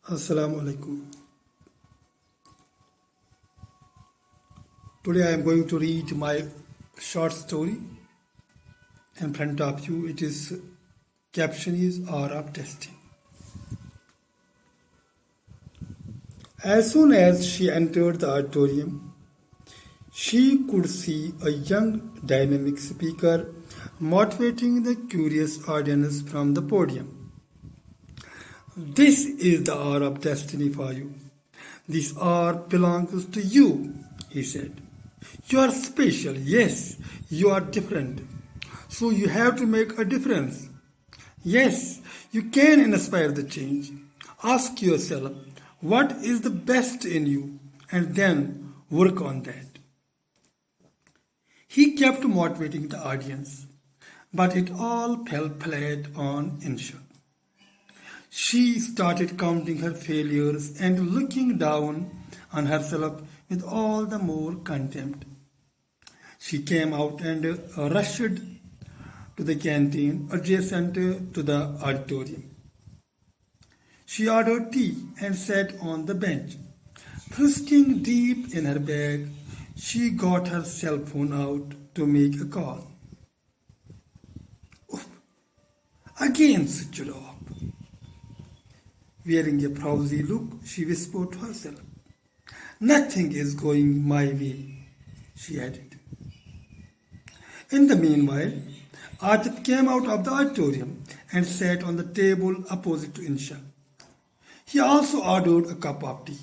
Assalamu alaikum. Today I am going to read my short story in front of you. It is caption is hour of testing. As soon as she entered the auditorium, she could see a young dynamic speaker motivating the curious audience from the podium. This is the hour of destiny for you. This hour belongs to you, he said. You are special, yes, you are different. So you have to make a difference. Yes, you can inspire the change. Ask yourself, what is the best in you? And then work on that. He kept motivating the audience, but it all fell flat on Insha. She started counting her failures and looking down on herself with all the more contempt. She came out and rushed to the canteen adjacent to the auditorium. She ordered tea and sat on the bench. Frisking deep in her bag, she got her cell phone out to make a call. Oof, again switched off. Wearing a frowsy look, she whispered to herself. Nothing is going my way, she added. In the meanwhile, Atif came out of the auditorium and sat on the table opposite to Insha. He also ordered a cup of tea.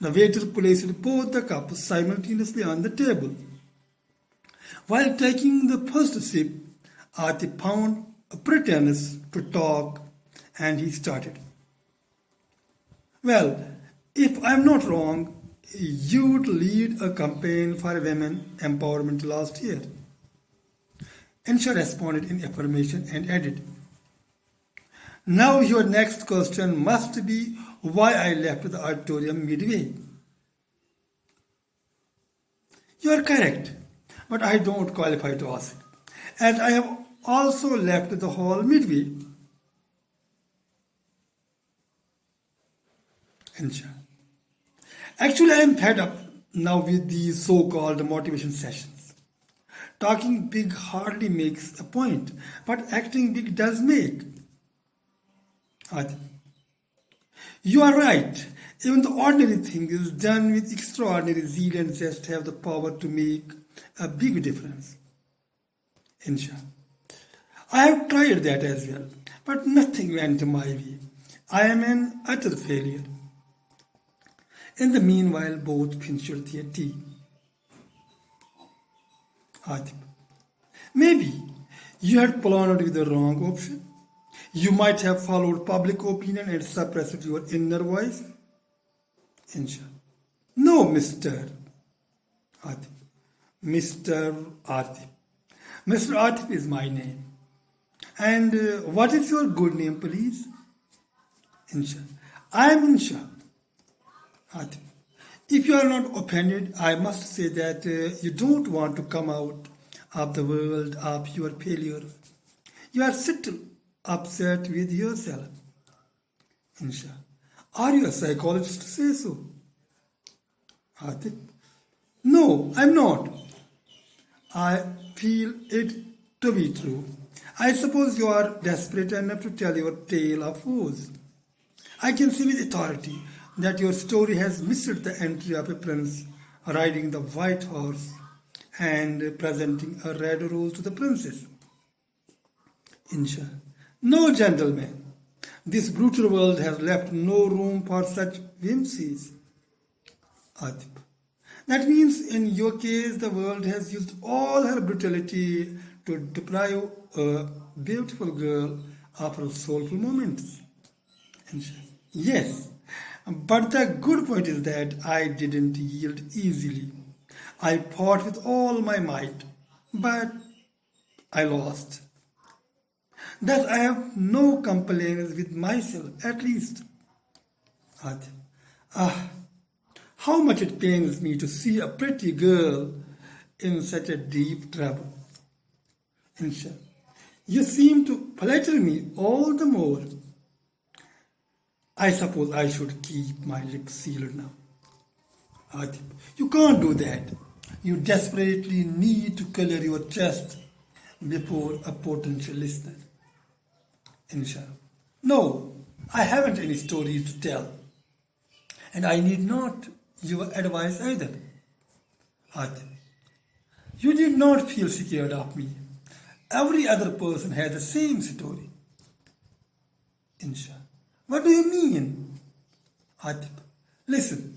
The waiter placed both the cups simultaneously on the table. While taking the first sip, Atif found a pretense to talk and he started. Well, if I'm not wrong, you'd lead a campaign for women empowerment last year. Insha responded in affirmation and added, now your next question must be why I left the auditorium midway. You are correct, but I don't qualify to ask, as I have also left the hall midway. Insha. Actually, I am fed up now with these so-called motivation sessions. Talking big hardly makes a point, but acting big does make. Adil. You are right. Even the ordinary things done with extraordinary zeal and zest have the power to make a big difference. Insha. I have tried that as well, but nothing went my way. I am an utter failure. In the meanwhile, both finished their tea. Atif. Maybe you had planned with the wrong option. You might have followed public opinion and suppressed your inner voice. Insha. No, Mr. Atif. Mr. Atif. Mr. Atif is my name. And what is your good name, please? Insha. I am Insha. Atif. If you are not offended, I must say that you don't want to come out of the world of your failures. You are still upset with yourself. Insha. Are you a psychologist to say so? Atif. No, I'm not. I feel it to be true. I suppose you are desperate enough to tell your tale of woes. I can see with authority that your story has missed the entry of a prince riding the white horse and presenting a red rose to the princess. Insha. No, gentlemen. This brutal world has left no room for such whimsies. Atif. That means in your case the world has used all her brutality to deprive a beautiful girl of her soulful moments. Insha. Yes. But the good point is that I didn't yield easily. I fought with all my might, but I lost. Thus I have no complaints with myself, at least. How much it pains me to see a pretty girl in such a deep trouble. Insha. You seem to flatter me all the more. I suppose I should keep my lips sealed now. Adib, you can't do that. You desperately need to clear your chest before a potential listener. Insha. No, I haven't any stories to tell. And I need not your advice either. Adib, you did not feel scared of me. Every other person has the same story. Insha. What do you mean? Adib, listen.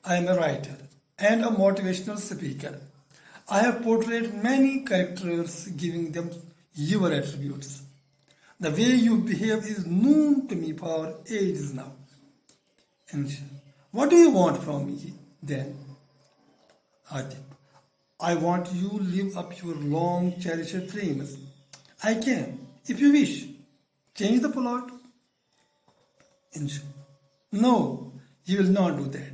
I am a writer and a motivational speaker. I have portrayed many characters, giving them your attributes. The way you behave is known to me for ages now. And what do you want from me then? Adib, I want you to live up your long cherished dreams. I can, if you wish, change the plot. Insha. No, you will not do that.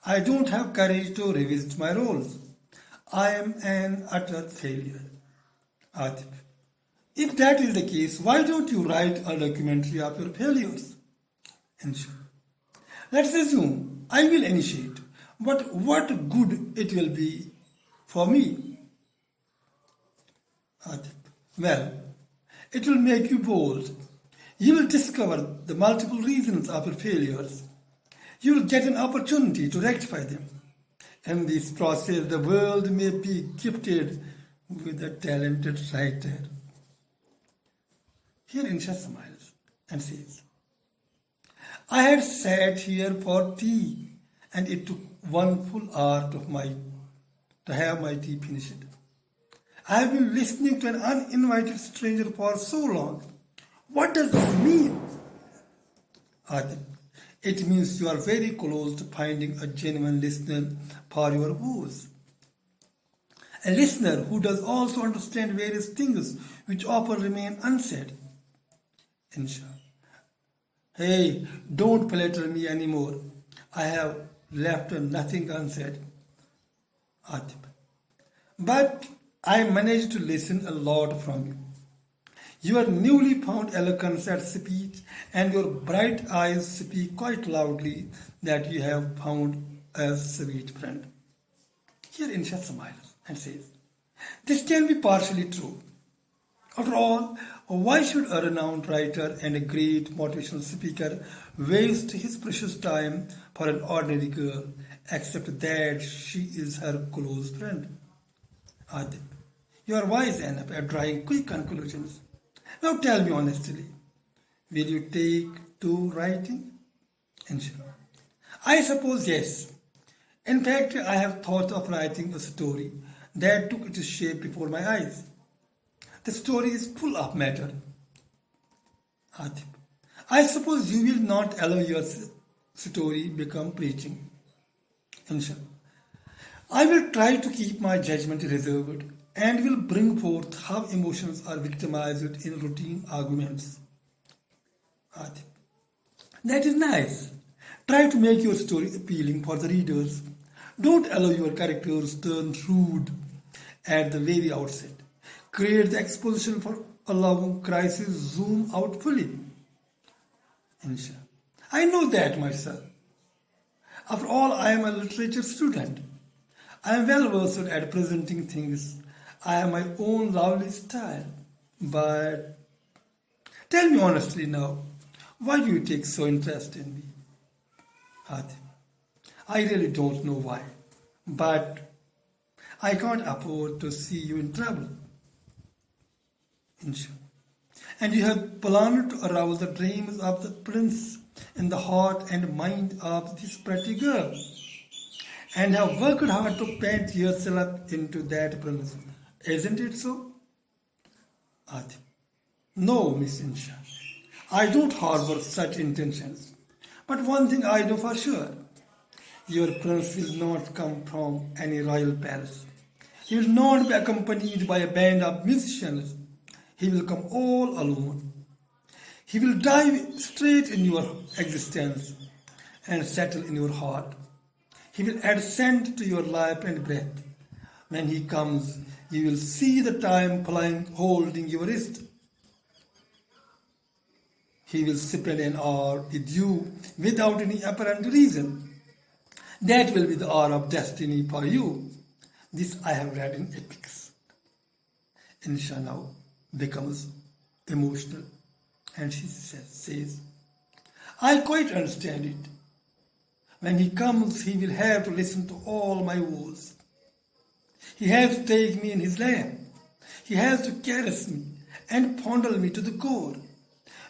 I don't have courage to revisit my roles. I am an utter failure. Atif, if that is the case, why don't you write a documentary of your failures? Insha. Let's assume I will initiate, but what good it will be for me? Atif, well, it will make you bold. You will discover the multiple reasons of your failures. You will get an opportunity to rectify them. In this process, the world may be gifted with a talented writer. Here Insha smiles and says, I had sat here for tea and it took one full hour to have my tea finished. I have been listening to an uninvited stranger for so long. What does this mean? Adib, it means you are very close to finding a genuine listener for your woes. A listener who does also understand various things which often remain unsaid. Insha. Hey, don't flatter me anymore. I have left nothing unsaid. Adib. But I managed to listen a lot from you. Your newly found eloquence at speech and your bright eyes speak quite loudly that you have found a sweet friend. Here Insha smiles and says, this can be partially true. After all, why should a renowned writer and a great motivational speaker waste his precious time for an ordinary girl, except that she is her close friend? Adib, you are wise enough at drawing quick conclusions. Now tell me honestly, will you take to writing? Insha. I suppose yes. In fact, I have thought of writing a story that took its shape before my eyes. The story is full of matter. Adib, I suppose you will not allow your story become preaching. Insha. I will try to keep my judgment reserved and will bring forth how emotions are victimized in routine arguments. Adib, that is nice. Try to make your story appealing for the readers. Don't allow your characters to turn rude at the very outset. Create the exposition for allowing crisis zoom out fully. Insha. I know that myself. After all, I am a literature student. I am well versed at presenting things. I have my own lovely style. But tell me honestly now, why do you take so interest in me? Adib, I really don't know why, but I can't afford to see you in trouble. Insha. And you have planned to arouse the dreams of the prince in the heart and mind of this pretty girl, and have worked hard to paint yourself into that prince. Isn't it so? Adib, no, Miss Insha. I don't harbor such intentions. But one thing I know for sure, your prince will not come from any royal palace. He will not be accompanied by a band of musicians. He will come all alone. He will dive straight in your existence and settle in your heart. He will add scent to your life and breath. When he comes, you will see the time flying holding your wrist. he will spend an hour with you without any apparent reason. That will be the hour of destiny for you. This I have read in Epics. Insha now becomes emotional and she says, I quite understand it. When he comes, he will have to listen to all my woes. He has to take me in his lap. He has to caress me and fondle me to the core.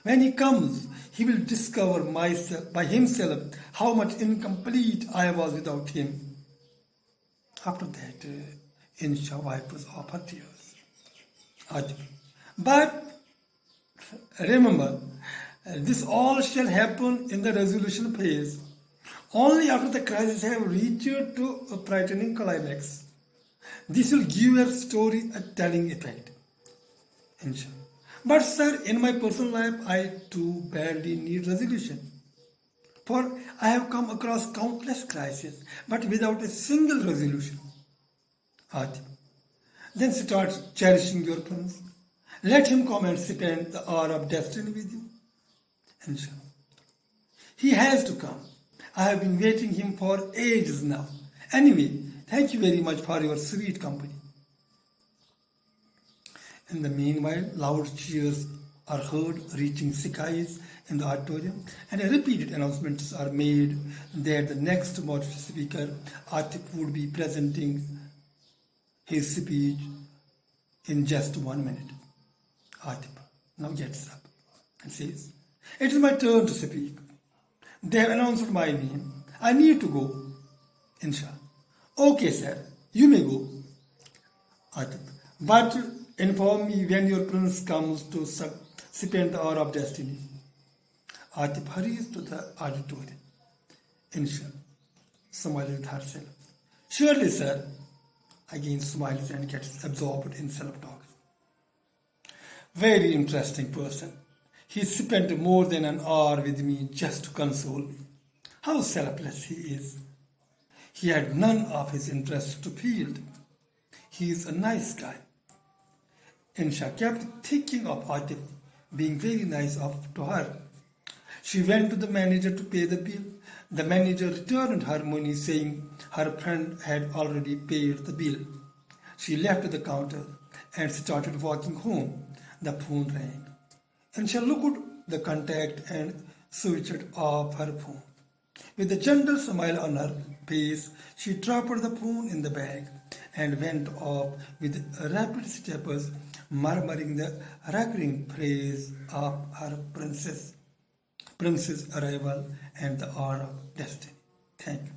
When he comes, he will discover myself by himself how much incomplete I was without him. After that, Insha wipes off her tears. But remember, this all shall happen in the resolution phase. Only after the crisis have reached to a frightening climax. This will give your story a telling effect. Insha. But sir, in my personal life, I too badly need resolution. For I have come across countless crises, but without a single resolution. Atif. Then start cherishing your prince. Let him come and spend the hour of destiny with you. Insha. He has to come. I have been waiting him for ages now. Anyway, thank you very much for your sweet company. In the meanwhile, loud cheers are heard reaching skies in the auditorium, and repeated announcements are made that the next motivational speaker, Atif, would be presenting his speech in just 1 minute. Atif now gets up and says, it is my turn to speak. They have announced my name. I need to go. Insha. Okay, sir. You may go. Atif. But inform me when your prince comes to spend the hour of destiny. Atif hurries to the auditorium. Insha smiles with herself. Surely, sir. Again smiles and gets absorbed in self-talk. Very interesting person. He spent more than an hour with me just to console me. How selfless he is. He had none of his interests to field. He is a nice guy. Insha kept thinking of Atif being very nice to her. She went to the manager to pay the bill. The manager returned her money saying her friend had already paid the bill. She left the counter and started walking home. The phone rang. Insha looked at the contact and switched off her phone. With a gentle smile on her face, she dropped the phone in the bag and went off with rapid steps, murmuring the recurring phrase of her prince's arrival and the hour of destiny. Thank you.